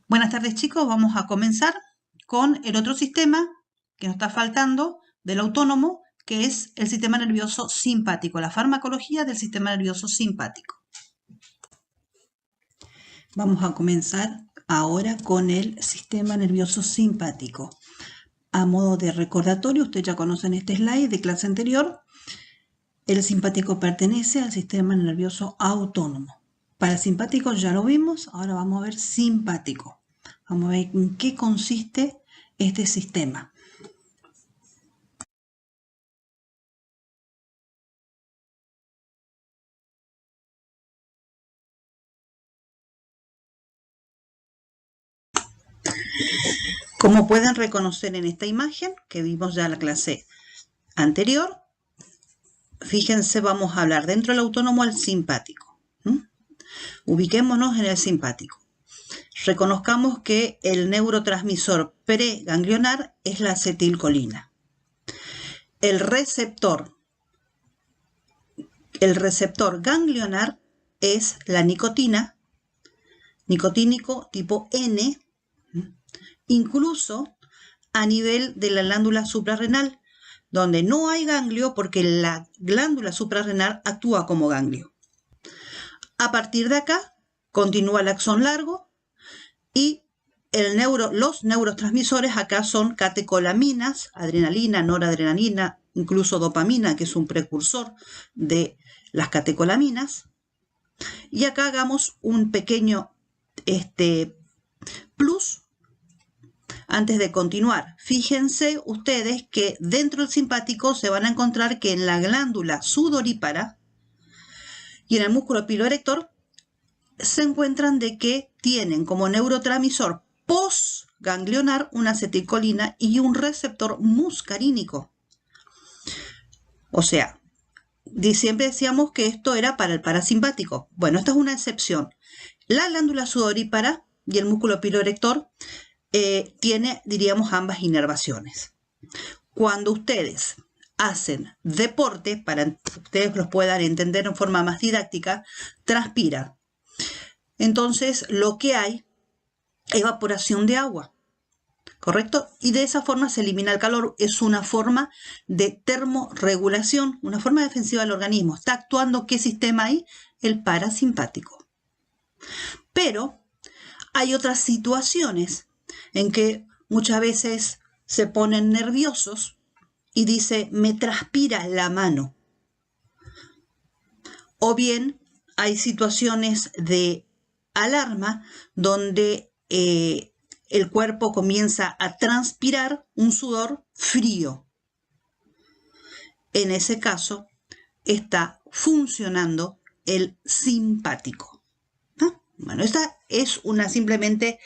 Buenas tardes, chicos. Vamos a comenzar con el otro sistema que nos está faltando del autónomo, que es el sistema nervioso simpático, la farmacología del sistema nervioso simpático. Vamos a comenzar ahora con el sistema nervioso simpático. A modo de recordatorio, ustedes ya conocen este slide de clase anterior. El simpático pertenece al sistema nervioso autónomo. Parasimpático ya lo vimos, ahora vamos a ver simpático. Vamos a ver en qué consiste este sistema. Como pueden reconocer en esta imagen que vimos ya en la clase anterior, fíjense, vamos a hablar dentro del autónomo al simpático. Ubiquémonos en el simpático. Reconozcamos que el neurotransmisor preganglionar es la acetilcolina. El receptor ganglionar es la nicotina, nicotínico tipo N, incluso a nivel de la glándula suprarrenal, donde no hay ganglio porque la glándula suprarrenal actúa como ganglio. A partir de acá continúa el axón largo y los neurotransmisores acá son catecolaminas, adrenalina, noradrenalina, incluso dopamina, que es un precursor de las catecolaminas. Y acá hagamos un pequeño plus antes de continuar. Fíjense ustedes que dentro del simpático se van a encontrar que en la glándula sudorípara y en el músculo piloerector se encuentran de que tienen como neurotransmisor postganglionar una acetilcolina y un receptor muscarínico. O sea, siempre decíamos que esto era para el parasimpático. Bueno, esta es una excepción. La glándula sudorípara y el músculo piloerector tiene, diríamos, ambas inervaciones. Cuando ustedes hacen deporte, para que ustedes los puedan entender en forma más didáctica, transpiran. Entonces, lo que hay es evaporación de agua, ¿correcto? Y de esa forma se elimina el calor. Es una forma de termorregulación, una forma defensiva del organismo. ¿Está actuando qué sistema ahí? El parasimpático. Pero hay otras situaciones en que muchas veces se ponen nerviosos y dice, me transpira la mano. O bien hay situaciones de alarma donde el cuerpo comienza a transpirar un sudor frío. En ese caso está funcionando el simpático. Bueno, esta es simplemente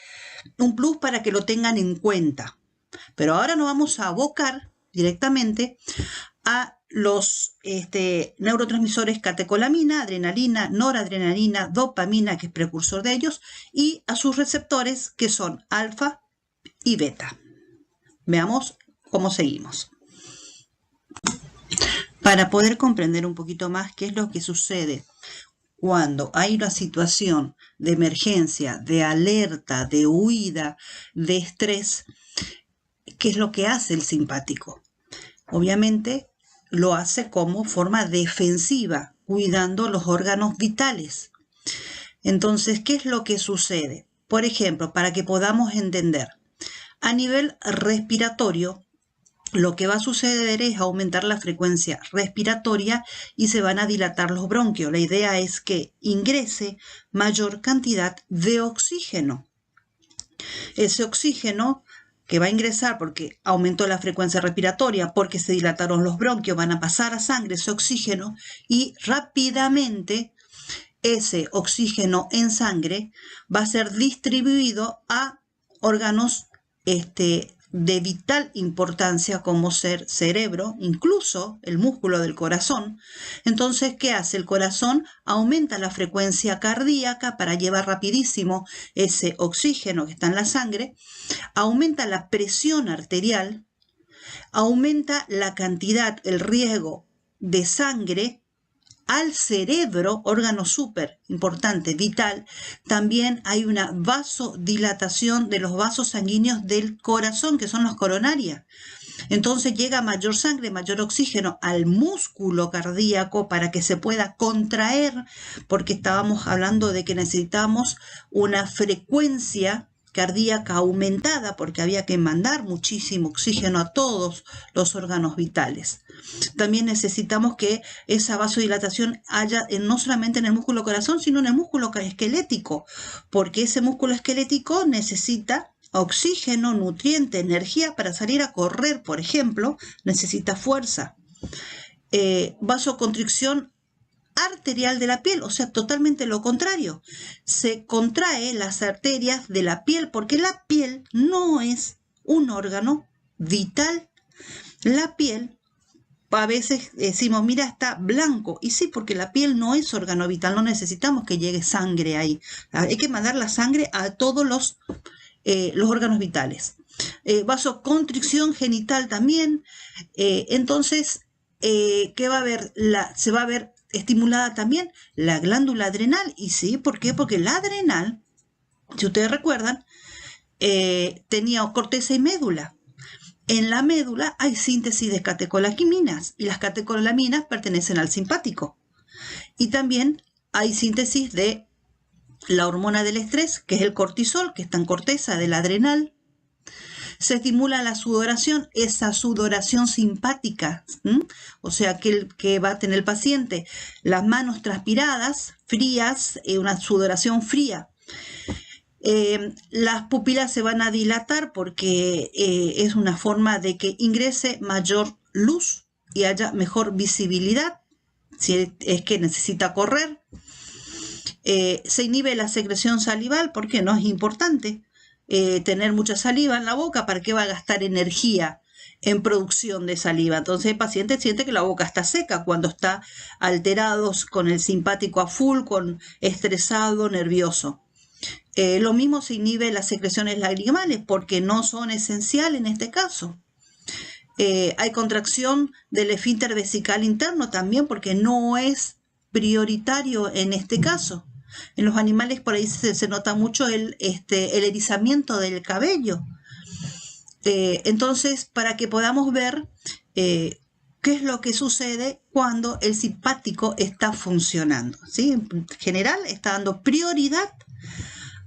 un plus para que lo tengan en cuenta. Pero ahora nos vamos a abocar directamente a los neurotransmisores catecolamina, adrenalina, noradrenalina, dopamina, que es precursor de ellos, y a sus receptores, que son alfa y beta. Veamos cómo seguimos. Para poder comprender un poquito más qué es lo que sucede cuando hay una situación de emergencia, de alerta, de huida, de estrés, ¿qué es lo que hace el simpático? Obviamente lo hace como forma defensiva, cuidando los órganos vitales. Entonces, ¿qué es lo que sucede? Por ejemplo, para que podamos entender, a nivel respiratorio, lo que va a suceder es aumentar la frecuencia respiratoria y se van a dilatar los bronquios. La idea es que ingrese mayor cantidad de oxígeno. Ese oxígeno que va a ingresar porque aumentó la frecuencia respiratoria, porque se dilataron los bronquios, van a pasar a sangre ese oxígeno y rápidamente ese oxígeno en sangre va a ser distribuido a órganos de vital importancia como ser cerebro, incluso el músculo del corazón. Entonces, ¿qué hace el corazón? Aumenta la frecuencia cardíaca para llevar rapidísimo ese oxígeno que está en la sangre, aumenta la presión arterial, aumenta la cantidad, el riego de sangre al cerebro, órgano súper importante, vital, también hay una vasodilatación de los vasos sanguíneos del corazón, que son las coronarias. Entonces llega mayor sangre, mayor oxígeno al músculo cardíaco para que se pueda contraer, porque estábamos hablando de que necesitamos una frecuencia cardíaca aumentada porque había que mandar muchísimo oxígeno a todos los órganos vitales. También necesitamos que esa vasodilatación haya no solamente en el músculo corazón, sino en el músculo esquelético, porque ese músculo esquelético necesita oxígeno, nutriente, energía para salir a correr, por ejemplo, necesita fuerza. Vasoconstricción arterial de la piel, o sea, totalmente lo contrario. Se contrae las arterias de la piel porque la piel no es un órgano vital. La piel, a veces decimos, mira, está blanco. Y sí, porque la piel no es órgano vital, no necesitamos que llegue sangre ahí. Hay que mandar la sangre a todos los órganos vitales. Vasoconstricción genital también. Entonces, ¿qué va a haber? Se va a ver estimulada también la glándula adrenal. ¿Y sí? ¿Por qué? Porque la adrenal, si ustedes recuerdan, tenía corteza y médula. En la médula hay síntesis de catecolaminas y las catecolaminas pertenecen al simpático. Y también hay síntesis de la hormona del estrés, que es el cortisol, que está en corteza del adrenal. Se estimula la sudoración, esa sudoración simpática, o sea, que va a tener el paciente las manos transpiradas, frías, una sudoración fría. Las pupilas se van a dilatar porque es una forma de que ingrese mayor luz y haya mejor visibilidad, si es que necesita correr. Se inhibe la secreción salival porque no es importante tener mucha saliva en la boca. ¿Para qué va a gastar energía en producción de saliva? Entonces el paciente siente que la boca está seca cuando está alterado, con el simpático a full, estresado, nervioso. Lo mismo se inhibe las secreciones lagrimales porque no son esenciales en este caso. Hay contracción del esfínter vesical interno también porque no es prioritario en este caso. En los animales por ahí se nota mucho el erizamiento del cabello. Entonces, para que podamos ver qué es lo que sucede cuando el simpático está funcionando, ¿sí? En general está dando prioridad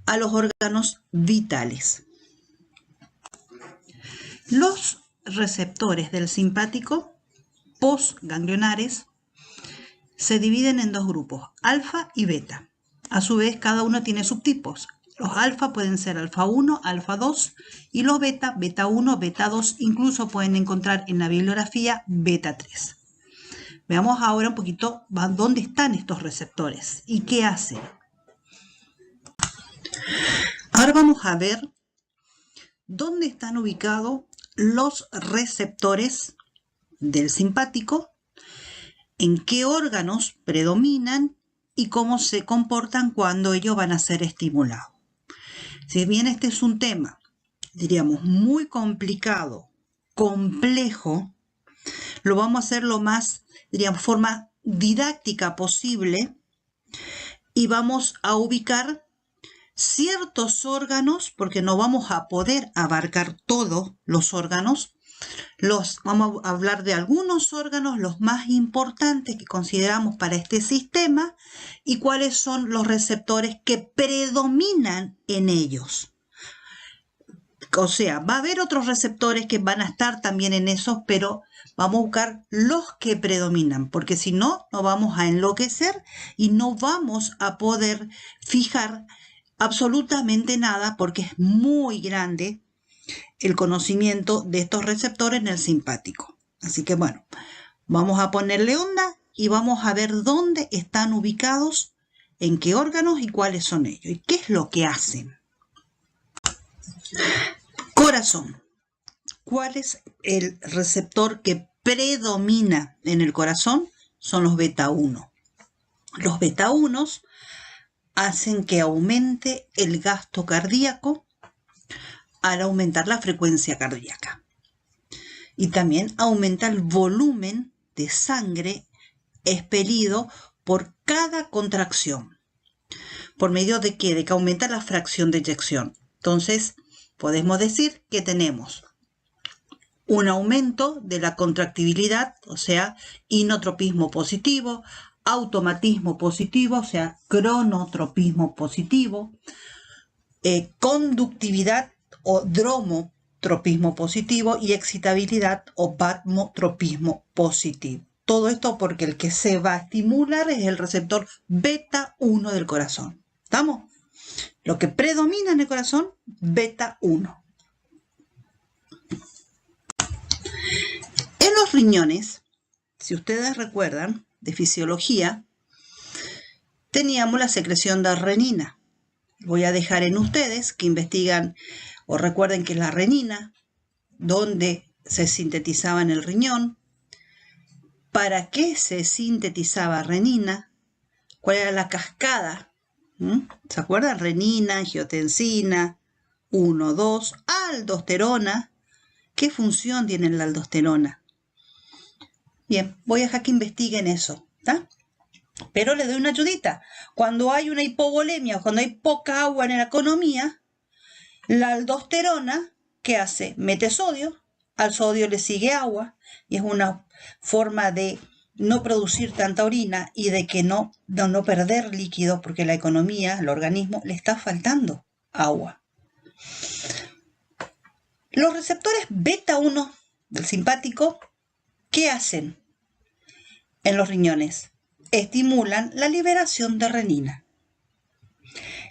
a los órganos vitales. Los receptores del simpático postganglionares se dividen en dos grupos, alfa y beta. A su vez, cada uno tiene subtipos. Los alfa pueden ser alfa 1, alfa 2 y los beta, beta 1, beta 2, incluso pueden encontrar en la bibliografía beta 3. Veamos ahora un poquito dónde están estos receptores y qué hacen. Ahora vamos a ver dónde están ubicados los receptores del simpático, en qué órganos predominan y cómo se comportan cuando ellos van a ser estimulados. Si bien este es un tema, diríamos, muy complicado, complejo, lo vamos a hacer lo más, diríamos, forma didáctica posible y vamos a ubicar ciertos órganos, porque no vamos a poder abarcar todos los órganos. Vamos a hablar de algunos órganos, los más importantes que consideramos para este sistema y cuáles son los receptores que predominan en ellos. O sea, va a haber otros receptores que van a estar también en esos, pero vamos a buscar los que predominan, porque si no, nos vamos a enloquecer y no vamos a poder fijar absolutamente nada porque es muy grande el conocimiento de estos receptores en el simpático. Así que bueno, vamos a ponerle onda y vamos a ver dónde están ubicados, en qué órganos y cuáles son ellos y qué es lo que hacen. Corazón. ¿Cuál es el receptor que predomina en el corazón? Son los beta 1. Los beta 1 hacen que aumente el gasto cardíaco al aumentar la frecuencia cardíaca. Y también aumenta el volumen de sangre expelido por cada contracción. ¿Por medio de qué? De que aumenta la fracción de eyección. Entonces, podemos decir que tenemos un aumento de la contractibilidad, o sea, inotropismo positivo, automatismo positivo, o sea, cronotropismo positivo, conductividad o dromotropismo positivo y excitabilidad o batmotropismo positivo. Todo esto porque el que se va a estimular es el receptor beta 1 del corazón. ¿Estamos? Lo que predomina en el corazón, beta 1. En los riñones, si ustedes recuerdan, de fisiología, teníamos la secreción de renina. Voy a dejar en ustedes que investigan o recuerden que la renina, dónde se sintetizaba en el riñón, para qué se sintetizaba renina, cuál era la cascada. ¿Se acuerdan? Renina, angiotensina, 1, 2, aldosterona. ¿Qué función tiene la aldosterona? Bien, voy a dejar que investiguen eso, ¿está? Pero les doy una ayudita. Cuando hay una hipovolemia o cuando hay poca agua en la economía, la aldosterona, ¿qué hace? Mete sodio, al sodio le sigue agua y es una forma de no producir tanta orina y de que no perder líquido porque la economía, el organismo, le está faltando agua. Los receptores beta 1 del simpático, ¿qué hacen en los riñones? Estimulan la liberación de renina.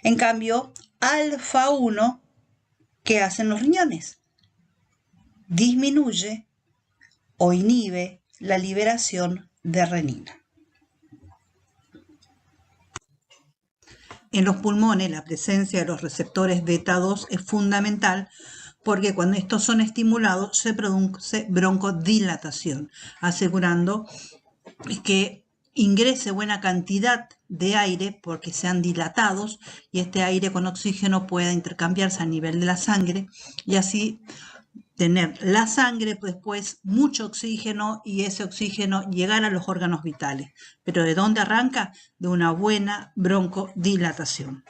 En cambio, alfa 1, ¿qué hacen los riñones? Disminuye o inhibe la liberación de renina. En los pulmones, la presencia de los receptores beta 2 es fundamental porque cuando estos son estimulados se produce broncodilatación, asegurando que ingrese buena cantidad de aire porque sean dilatados y este aire con oxígeno pueda intercambiarse a nivel de la sangre y así tener la sangre, después mucho oxígeno y ese oxígeno llegar a los órganos vitales. ¿Pero de dónde arranca? De una buena broncodilatación.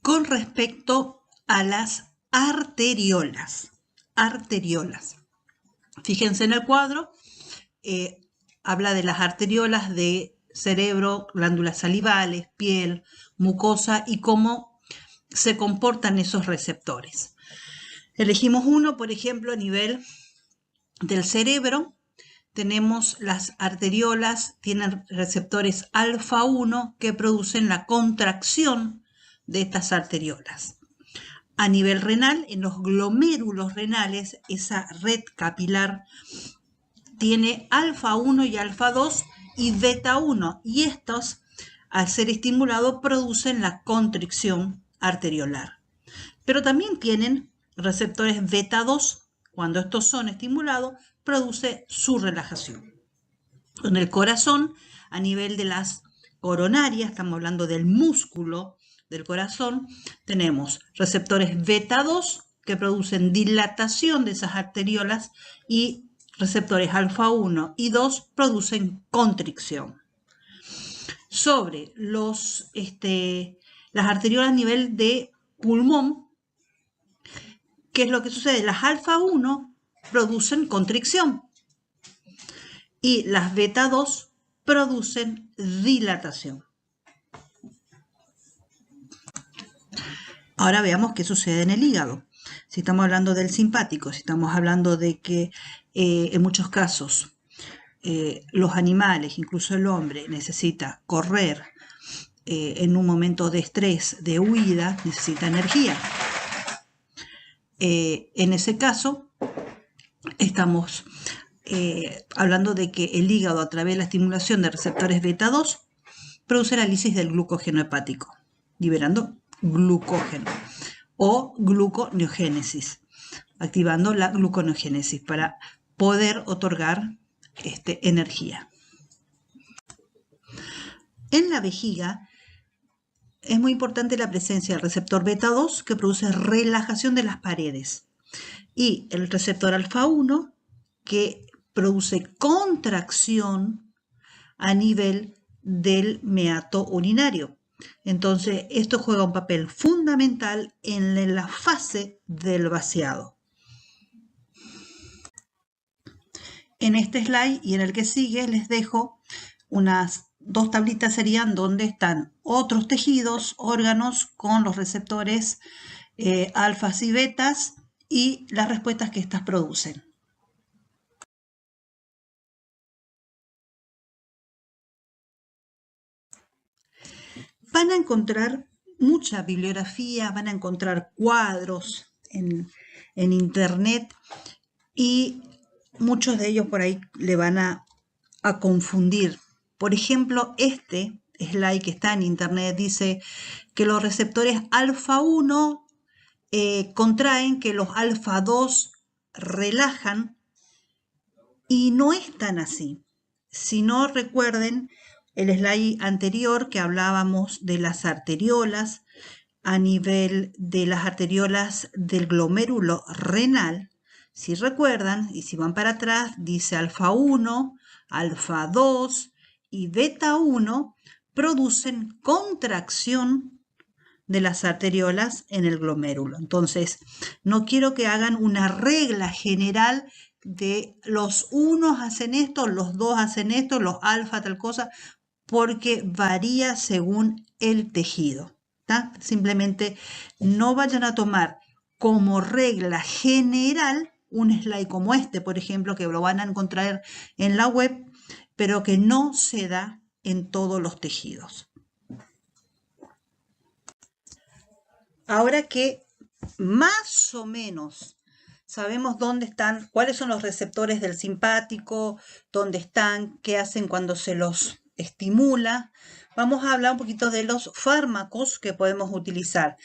Con respecto a las arteriolas. Fíjense en el cuadro, habla de las arteriolas de cerebro, glándulas salivales, piel, mucosa y cómo se comportan esos receptores. Elegimos uno, por ejemplo, a nivel del cerebro. Tenemos las arteriolas, tienen receptores alfa 1 que producen la contracción de estas arteriolas. A nivel renal, en los glomérulos renales, esa red capilar tiene alfa 1 y alfa 2 y beta 1, y estos, al ser estimulados, producen la constricción arteriolar. Pero también tienen receptores beta 2. Cuando estos son estimulados, produce su relajación. En el corazón, a nivel de las coronarias, estamos hablando del músculo del corazón, tenemos receptores beta 2 que producen dilatación de esas arteriolas y receptores alfa 1 y 2 producen constricción. Sobre las arteriolas a nivel de pulmón, ¿qué es lo que sucede? Las alfa 1 producen constricción y las beta 2 producen dilatación. Ahora veamos qué sucede en el hígado. Si estamos hablando del simpático, si estamos hablando de que en muchos casos los animales, incluso el hombre, necesita correr en un momento de estrés, de huida, necesita energía. En ese caso, estamos hablando de que el hígado, a través de la estimulación de receptores beta 2, produce la lisis del glucógeno hepático, liberando glucógeno o gluconeogénesis, activando la gluconeogénesis para poder otorgar energía. En la vejiga es muy importante la presencia del receptor beta 2 que produce relajación de las paredes y el receptor alfa 1 que produce contracción a nivel del meato urinario. Entonces, esto juega un papel fundamental en la fase del vaciado. En este slide y en el que sigue les dejo unas dos tablitas serían donde están otros tejidos, órganos con los receptores alfas y betas y las respuestas que éstas producen. Van a encontrar mucha bibliografía, van a encontrar cuadros en internet y muchos de ellos por ahí le van a confundir. Por ejemplo, este slide que está en internet dice que los receptores alfa 1 contraen, que los alfa 2 relajan, y no es tan así. Si no recuerden el slide anterior que hablábamos de las arteriolas a nivel de las arteriolas del glomérulo renal, si recuerdan y si van para atrás, dice alfa 1, alfa 2 y beta 1 producen contracción de las arteriolas en el glomérulo. Entonces, no quiero que hagan una regla general de los unos hacen esto, los dos hacen esto, los alfa tal cosa, porque varía según el tejido. ¿Tá? Simplemente no vayan a tomar como regla general un slide como este, por ejemplo, que lo van a encontrar en la web, pero que no se da en todos los tejidos. Ahora que más o menos sabemos dónde están, cuáles son los receptores del simpático, dónde están, qué hacen cuando se los estimula, vamos a hablar un poquito de los fármacos que podemos utilizar.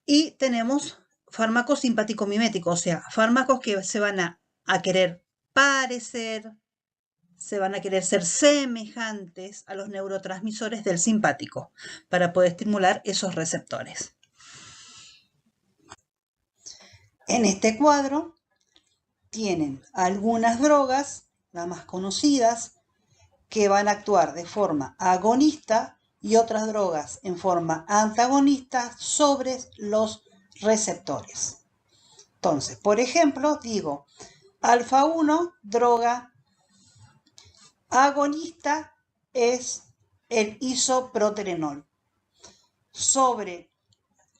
Y tenemos fármacos simpático-miméticos, o sea, fármacos que se van a querer parecer, se van a querer ser semejantes a los neurotransmisores del simpático para poder estimular esos receptores. En este cuadro tienen algunas drogas, las más conocidas, que van a actuar de forma agonista y otras drogas en forma antagonista sobre los receptores. Entonces, por ejemplo, digo, alfa 1, droga agonista es el isoproterenol. Sobre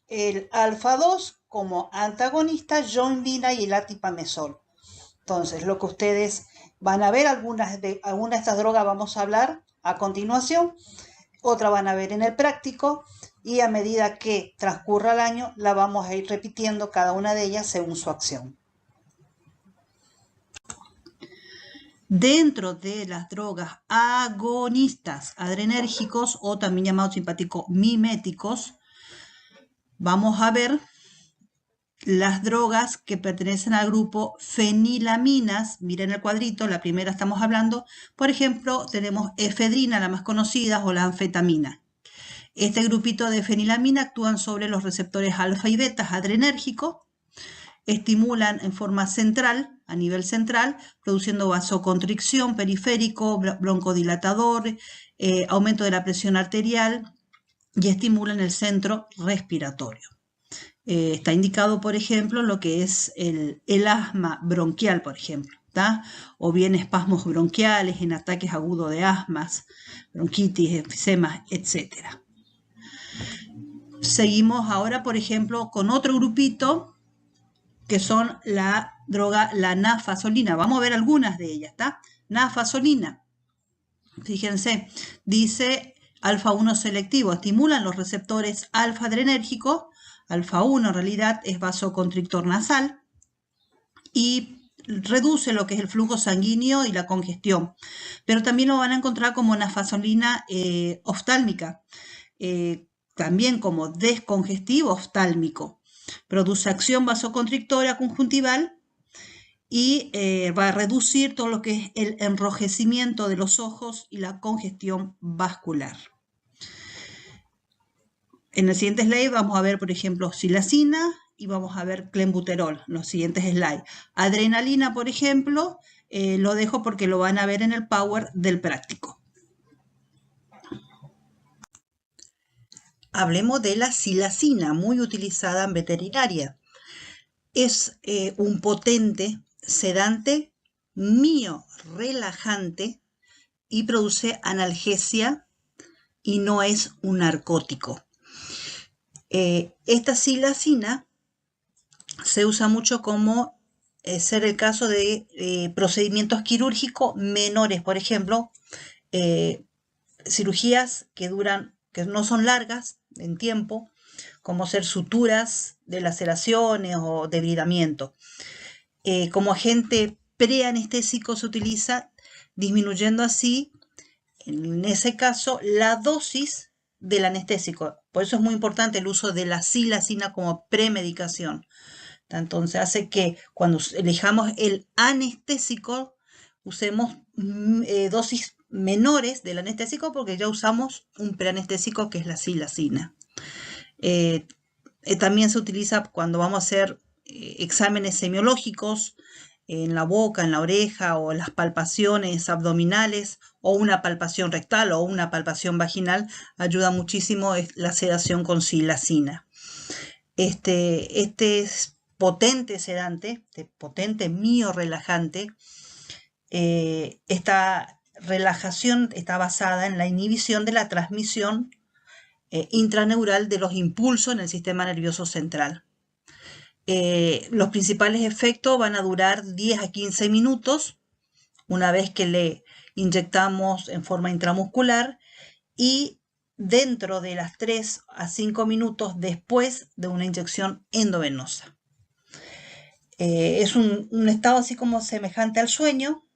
el alfa 2, como antagonista, yoinvina y el atipamezol. Entonces, lo que ustedes van a ver, algunas de estas drogas vamos a hablar a continuación, otras van a ver en el práctico, y a medida que transcurra el año, la vamos a ir repitiendo cada una de ellas según su acción. Dentro de las drogas agonistas adrenérgicos o también llamados simpático-miméticos, vamos a ver las drogas que pertenecen al grupo fenilaminas. Miren el cuadrito, la primera estamos hablando. Por ejemplo, tenemos efedrina, la más conocida, o la anfetamina. Este grupito de fenilamina actúan sobre los receptores alfa y beta adrenérgicos, estimulan en forma central, a nivel central, produciendo vasoconstricción, periférico, broncodilatador, aumento de la presión arterial y estimulan el centro respiratorio. Está indicado, por ejemplo, lo que es el asma bronquial, por ejemplo, ¿tá? O bien espasmos bronquiales en ataques agudos de asmas, bronquitis, enfisema, etc. Seguimos ahora, por ejemplo, con otro grupito que son la droga, la nafazolina. Vamos a ver algunas de ellas, ¿tá? Nafazolina. Fíjense, dice alfa 1 selectivo, estimulan los receptores alfa adrenérgicos. Alfa 1 en realidad es vasoconstrictor nasal y reduce lo que es el flujo sanguíneo y la congestión, pero también lo van a encontrar como nafazolina oftálmica, también como descongestivo oftálmico. Produce acción vasoconstrictora conjuntival y va a reducir todo lo que es el enrojecimiento de los ojos y la congestión vascular. En el siguiente slide vamos a ver, por ejemplo, silacina y vamos a ver clenbuterol, los siguientes slides. Adrenalina, por ejemplo, lo dejo porque lo van a ver en el Power del práctico. Hablemos de la silacina, muy utilizada en veterinaria. Es un potente sedante miorelajante y produce analgesia y no es un narcótico. Esta silacina se usa mucho como ser el caso de procedimientos quirúrgicos menores, por ejemplo, cirugías que no son largas en tiempo, como ser suturas de laceraciones o debridamiento. Como agente preanestésico se utiliza, disminuyendo así, en ese caso, la dosis del anestésico. Por eso es muy importante el uso de la silacina como premedicación. Entonces hace que cuando elijamos el anestésico, usemos dosis menores del anestésico porque ya usamos un preanestésico que es la silacina. También se utiliza cuando vamos a hacer exámenes semiológicos en la boca, en la oreja o en las palpaciones abdominales o una palpación rectal o una palpación vaginal. Ayuda muchísimo la sedación con silacina. Este es potente sedante, potente miorelajante. Esta relajación está basada en la inhibición de la transmisión intraneural de los impulsos en el sistema nervioso central. Los principales efectos van a durar 10 a 15 minutos una vez que le inyectamos en forma intramuscular y dentro de las 3 a 5 minutos después de una inyección endovenosa. Es un estado así como semejante al sueño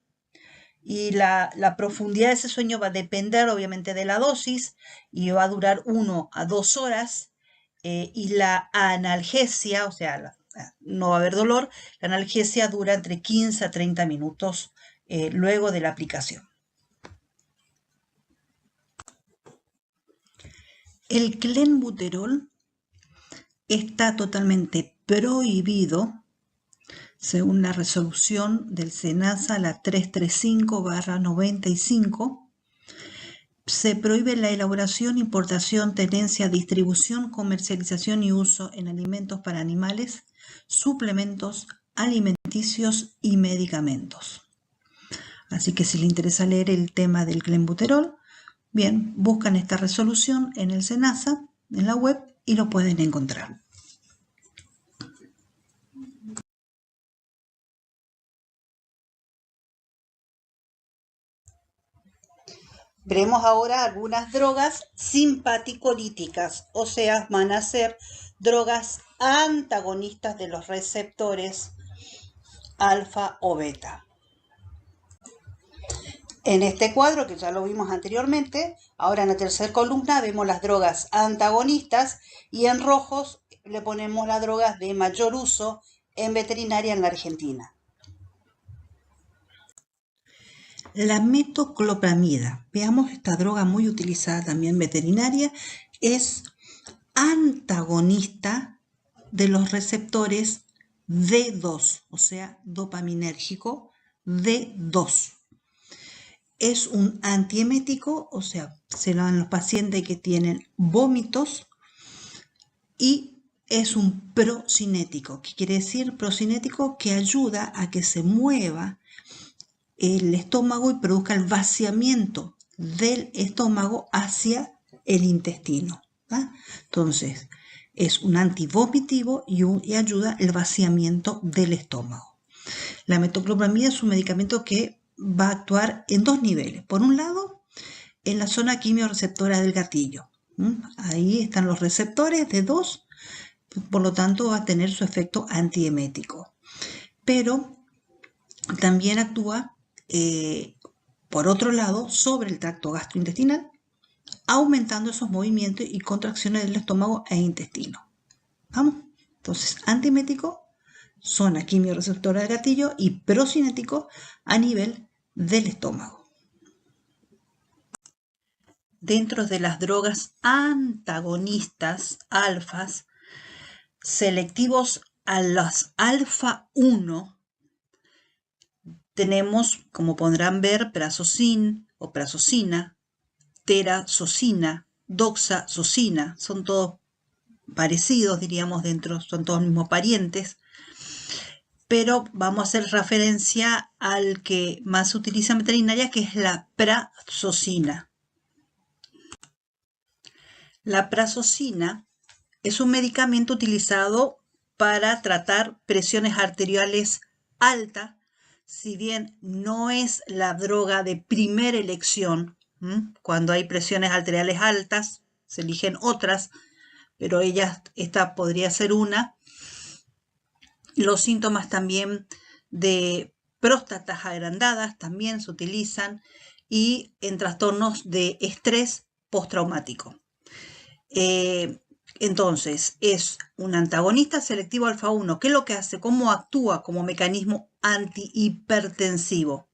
y la profundidad de ese sueño va a depender obviamente de la dosis y va a durar 1 a 2 horas y la analgesia, o sea, no va a haber dolor, la analgesia dura entre 15 a 30 minutos luego de la aplicación. El clenbuterol está totalmente prohibido según la resolución del SENASA, la 335/95. Se prohíbe la elaboración, importación, tenencia, distribución, comercialización y uso en alimentos para animales, suplementos alimenticios y medicamentos. Así que si le interesa leer el tema del clenbuterol, bien, buscan esta resolución en el SENASA, en la web, y lo pueden encontrar. Veremos ahora algunas drogas simpaticolíticas, o sea, van a ser drogas antagonistas de los receptores alfa o beta. En este cuadro, que ya lo vimos anteriormente, ahora en la tercera columna vemos las drogas antagonistas y en rojos le ponemos las drogas de mayor uso en veterinaria en la Argentina. La metoclopramida, veamos esta droga muy utilizada también en veterinaria, es antagonista de los receptores D2, o sea, dopaminérgico D2. Es un antiemético, o sea, se lo dan a los pacientes que tienen vómitos y es un procinético. ¿Qué quiere decir procinético? Que ayuda a que se mueva el estómago y produzca el vaciamiento del estómago hacia el intestino. ¿Va? Entonces, es un antivomitivo y ayuda el vaciamiento del estómago. La metoclopramida es un medicamento que va a actuar en dos niveles. Por un lado, en la zona quimiorreceptora del gatillo. Ahí están los receptores de 2, por lo tanto va a tener su efecto antiemético. Pero también actúa, por otro lado, sobre el tracto gastrointestinal, aumentando esos movimientos y contracciones del estómago e intestino. ¿Vamos? Entonces, antiemético, zona quimiorreceptora del gatillo y procinético a nivel del estómago. Dentro de las drogas antagonistas alfas, selectivos a las alfa 1, tenemos, como podrán ver, prazosin o prazosina, terazosina, doxazosina, son todos parecidos, diríamos, dentro, son todos mismos parientes, pero vamos a hacer referencia al que más se utiliza en veterinaria, que es la prazosina. La prazosina es un medicamento utilizado para tratar presiones arteriales altas, si bien no es la droga de primera elección. Cuando hay presiones arteriales altas, se eligen otras, pero esta podría ser una. Los síntomas también de próstatas agrandadas también se utilizan, y en trastornos de estrés postraumático. Entonces, es un antagonista selectivo alfa-1. ¿Qué es lo que hace? ¿Cómo actúa como mecanismo antihipertensivo?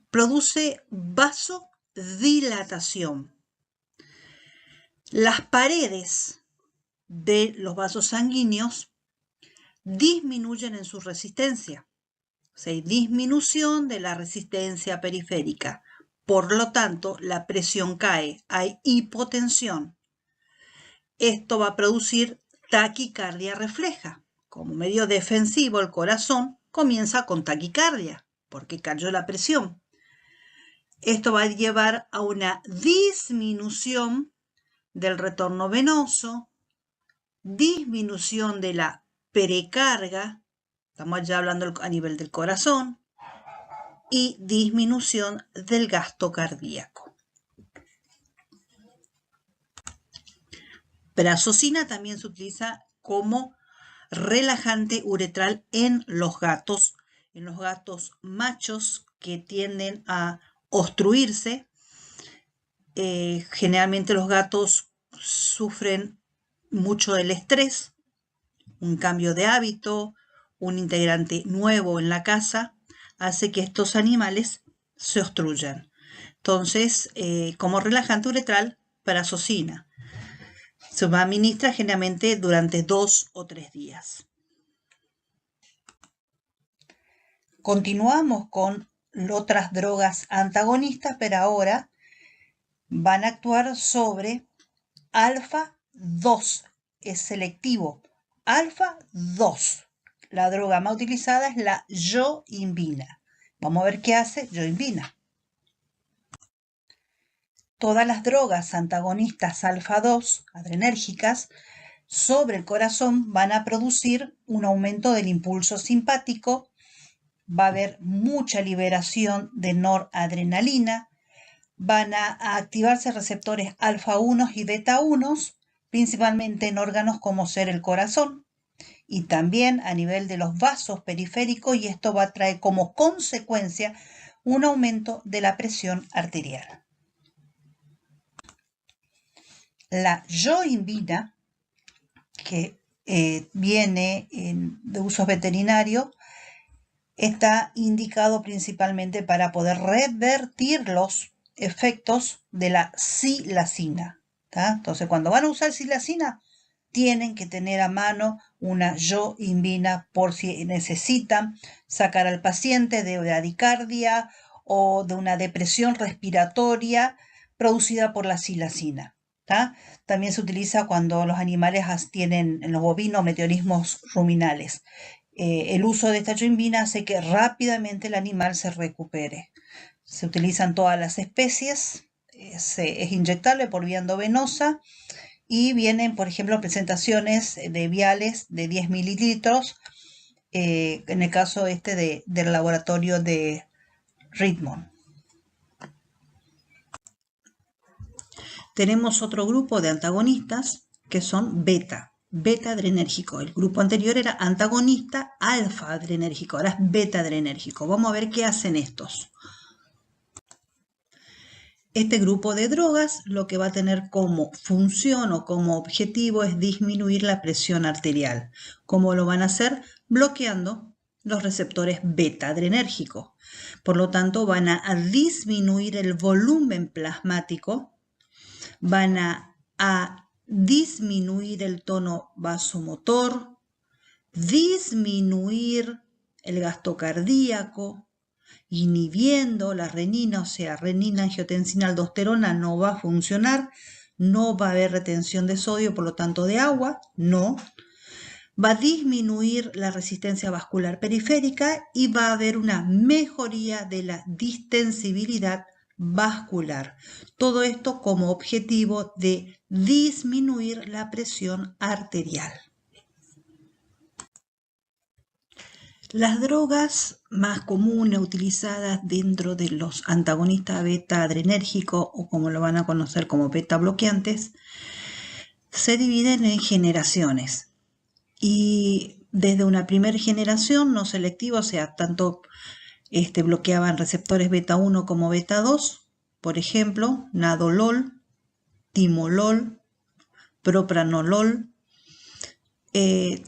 Produce vasodilatación. Las paredes de los vasos sanguíneos disminuyen en su resistencia. O sea, hay disminución de la resistencia periférica. Por lo tanto, la presión cae, hay hipotensión. Esto va a producir taquicardia refleja. Como medio defensivo, el corazón comienza con taquicardia, porque cayó la presión. Esto va a llevar a una disminución del retorno venoso, disminución de la precarga, estamos ya hablando a nivel del corazón, y disminución del gasto cardíaco. Prazosina también se utiliza como relajante uretral en los gatos machos que tienden a obstruirse. Generalmente los gatos sufren mucho del estrés, un cambio de hábito, un integrante nuevo en la casa, hace que estos animales se obstruyan. Entonces, como relajante uretral, prazosina. Se administra generalmente durante 2 o 3 días. Continuamos con otras drogas antagonistas, pero ahora van a actuar sobre alfa-2. Es selectivo. Alfa-2. La droga más utilizada es la yohimbina. Vamos a ver qué hace yohimbina. Todas las drogas antagonistas alfa-2, adrenérgicas, sobre el corazón van a producir un aumento del impulso simpático, va a haber mucha liberación de noradrenalina, van a activarse receptores alfa-1 y beta-1, principalmente en órganos como ser el corazón, y también a nivel de los vasos periféricos, y esto va a traer como consecuencia un aumento de la presión arterial. La yohimbina, que viene de usos veterinarios, está indicado principalmente para poder revertir los efectos de la silacina. Entonces, cuando van a usar silacina, tienen que tener a mano una yohimbina por si necesitan sacar al paciente de bradicardia o de una depresión respiratoria producida por la silacina. También se utiliza cuando los animales tienen en los bovinos meteorismos ruminales. El uso de esta yohimbina hace que rápidamente el animal se recupere. Se utilizan todas las especies, es inyectable por vía endovenosa y vienen, por ejemplo, presentaciones de viales de 10 mililitros, en el caso del laboratorio de Redmond. Tenemos otro grupo de antagonistas que son beta adrenérgico. El grupo anterior era antagonista alfa adrenérgico, ahora es beta adrenérgico. Vamos a ver qué hacen estos. Este grupo de drogas lo que va a tener como función o como objetivo es disminuir la presión arterial. ¿Cómo lo van a hacer? Bloqueando los receptores beta adrenérgicos. Por lo tanto, van a disminuir el volumen plasmático, van a disminuir el tono vasomotor, disminuir el gasto cardíaco, inhibiendo la renina, o sea, renina, angiotensina, aldosterona no va a funcionar, no va a haber retención de sodio, por lo tanto de agua, no. Va a disminuir la resistencia vascular periférica y va a haber una mejoría de la distensibilidad vascular. Todo esto como objetivo de disminuir la presión arterial. Las drogas más comunes utilizadas dentro de los antagonistas beta adrenérgicos, o como lo van a conocer como beta bloqueantes, se dividen en generaciones. Y desde una primera generación no selectiva, o sea, tanto bloqueaban receptores beta 1 como beta 2, por ejemplo, nadolol, timolol, propranolol.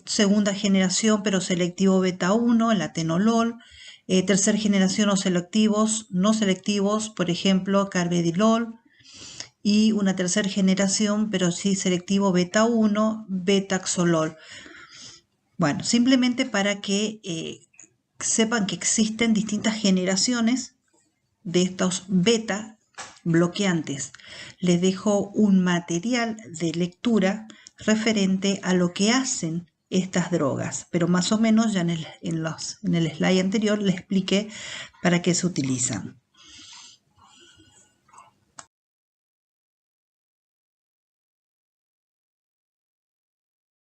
Segunda generación, pero selectivo beta 1, el atenolol. Tercera generación o selectivos, no selectivos, por ejemplo, carvedilol. Y una tercera generación, pero sí selectivo beta 1, betaxolol. Bueno, simplemente para que sepan que existen distintas generaciones de estos beta bloqueantes. Les dejo un material de lectura referente a lo que hacen estas drogas, pero más o menos ya en el slide anterior les expliqué para qué se utilizan.